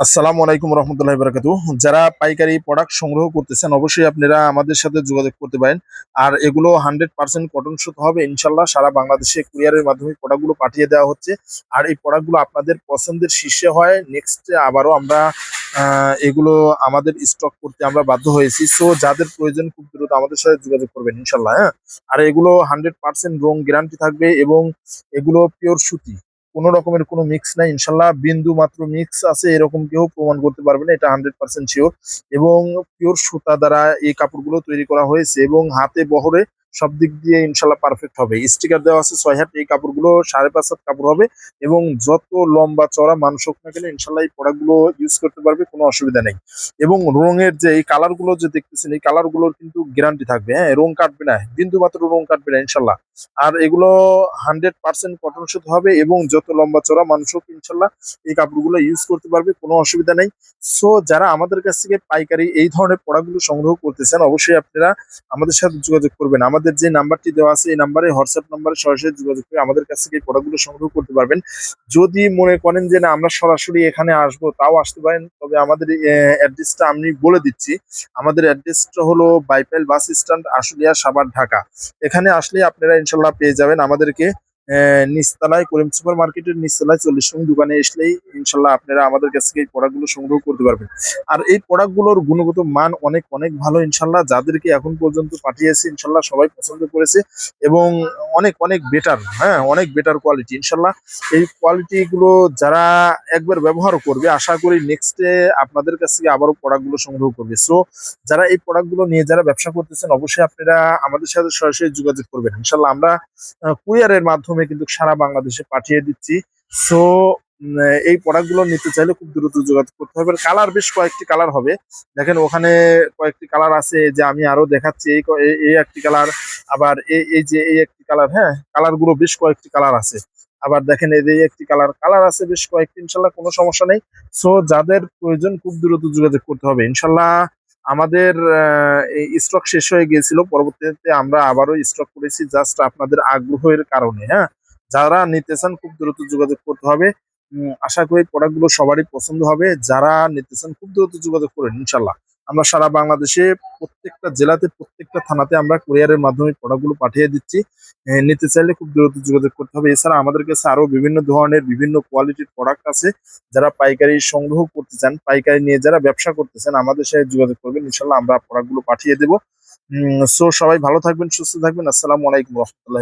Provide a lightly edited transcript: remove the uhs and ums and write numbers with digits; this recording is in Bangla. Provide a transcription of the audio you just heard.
আসসালামু আলাইকুম রহমতুল্লাহি বারাকাতুহু। যারা পাইকারি প্রোডাক্ট সংগ্রহ করতেছেন অবশ্যই আপনারা আমাদের সাথে যোগাযোগ করতে পারেন। আর এগুলো 100% কটন সুত হবে ইনশাল্লাহ। সারা বাংলাদেশে কুরিয়ারের মাধ্যমে প্রোডাক্টগুলো পাঠিয়ে দেওয়া হচ্ছে। আর এই প্রোডাক্টগুলো আপনাদের পছন্দের শীর্ষে হয়। নেক্সট আবারও আমরা এগুলো আমাদের স্টক করতে আমরা বাধ্য হয়েছি। সো যাদের প্রয়োজন খুব দ্রুত আমাদের সাথে যোগাযোগ করবেন ইনশাল্লাহ। হ্যাঁ, আর এগুলো 100% রং গ্যারান্টি থাকবে এবং এগুলো পিওর সুতি। কোনো রকমের কোনো মিক্স নাই ইনশাল্লাহ। বিন্দু মাত্র মিক্স আছে এরকম কেউ প্রমাণ করতে পারবে না, এটা 100% শিওর। এবং পিওর সুতা দ্বারা এই কাপড়গুলো তৈরি করা হয়েছে এবং হাতে বহরে সব দিক দিয়ে ইনশাল্লাহ পারফেক্ট হবে। স্টিকার দেওয়া আছে 6 হাত, এই কাপড়গুলো 5.5 হাত কাপড় হবে। এবং যত লম্বা চড়া মানুষ হোক না কেন ইনশাল্লাহ এই প্রোডাক্টগুলো ইউজ করতে পারবে, কোনো অসুবিধা নেই। এবং রঙের যে এই কালার গুলো যে দেখতেছেন এই কালার গুলোর কিন্তু গ্যারান্টি থাকবে। হ্যাঁ, রং কাটবে না, বিন্দু মাত্র রং কাটবে না ইনশাল্লাহ। আর এগুলো 100% কটন সুত হবে এবং যত লম্বা চড়া মানুষ হোক ইনশাল্লাহ এই কাপড়গুলো ইউজ করতে পারবে, কোনো অসুবিধা নেই। সো যারা আমাদের কাছ থেকে পাইকারি এই ধরনের প্রোডাক্টগুলো সংগ্রহ করতেছেন অবশ্যই আপনারা আমাদের সাথে যোগাযোগ করবেন। আমাদের যে নাম্বারটি দেওয়া আছে এই নাম্বারে, হোয়াটসঅ্যাপ নাম্বারে সরাসরি যোগাযোগ করে আমাদের কাছ থেকে এই প্রোডাক্টগুলো সংগ্রহ করতে পারবেন। যদি মনে করেন যে না আমরা সরাসরি এখানে আসবো, তাও আসতে পারেন, তবে আমাদের অ্যাড্রেসটা আমি বলে দিচ্ছি। আমাদের অ্যাড্রেসটা হলো বাইপাইল বাস স্ট্যান্ড, আশুলিয়া, সাভার, ঢাকা। এখানে আসলে আপনারা ইনশাল্লাহ পেয়ে যাবেন আমাদেরকে। নিচতলায় করিম সুপার মার্কেটের নিচতলায় 40 নং দোকানে আসলেই ইনশাল্লাহ আপনারা আমাদের কাছ থেকে এই প্রোডাক্টগুলো সংগ্রহ করতে পারবেন। আর এই প্রোডাক্টগুলোর গুণগত মান অনেক অনেক ভালো ইনশাল্লাহ। যাদেরকে এখন পর্যন্ত পাঠিয়েছে ইনশাল্লাহ সবাই পছন্দ করেছে এবং অনেক অনেক বেটার। হ্যাঁ, অনেক বেটার কোয়ালিটি ইনশাল্লাহ। এই কোয়ালিটি গুলো যারা একবার ব্যবহার করবে আশা করি নেক্সটে আপনাদের কাছ থেকে আবারও প্রোডাক্টগুলো সংগ্রহ করবে। সো যারা এই প্রোডাক্টগুলো নিয়ে যারা ব্যবসা করতেছেন অবশ্যই আপনারা আমাদের সাথে সরাসরি যোগাযোগ করবেন ইনশাল্লাহ। আমরা কুরিয়ারের মাধ্যমে কিন্তু সারা বাংলাদেশে পাঠিয়ে দিচ্ছি। সো এই প্রোডাক্টগুলো নিতে চাইলে খুব দ্রুত যোগাযোগ করতে হবে। কালার বেশ কয়েকটি কালার হবে, দেখেন ওখানে কয়েকটি কালার আছে, যে আমি আরো দেখাচ্ছি। এই একটি কালার, আবার এই যে এই একটি কালার। হ্যাঁ, কালার গুলো বেশ কয়েকটি কালার আছে। আবার দেখেন এই যে এই একটি কালার কালার আছে বেশ কয়েকটি ইনশাল্লাহ, কোনো সমস্যা নেই। সো যাদের প্রয়োজন খুব দ্রুত যোগাযোগ করতে হবে ইনশাল্লাহ। আমাদের এই স্টক শেষ হয়ে গিয়েছিল, পরবর্তীতে আমরা আবারও স্টক করেছি জাস্ট আপনাদের আগ্রহের কারণে। হ্যাঁ, যারা নিতে চান খুব দ্রুত যোগাযোগ করতে হবে। আশা করি প্রোডাক্টগুলো সবারই পছন্দ হবে। যারা নিতে চান খুব দ্রুত যোগাযোগ করেন ইনশাল্লাহ। আমরা সারা বাংলাদেশে প্রত্যেকটা জেলাতে প্রত্যেকটা থানাতে আমরা কুরিয়ারের মাধ্যমে প্রোডাক্টগুলো পাঠিয়ে দিচ্ছি। নিতে চাইলে খুব দ্রুত যোগাযোগ করতে হবে। এছাড়া আমাদের কাছে আরো বিভিন্ন ধরনের বিভিন্ন কোয়ালিটির প্রোডাক্ট আছে। যারা পাইকারি সংগ্রহ করতে চান, পাইকারি নিয়ে যারা ব্যবসা করতেছেন আমাদের সাথে যোগাযোগ করবেন ইনশাল্লাহ, আমরা প্রোডাক্টগুলো পাঠিয়ে দেবো। সো সবাই ভালো থাকবেন, সুস্থ থাকবেন। আসসালামু আলাইকুম রহমতুল্লাহ।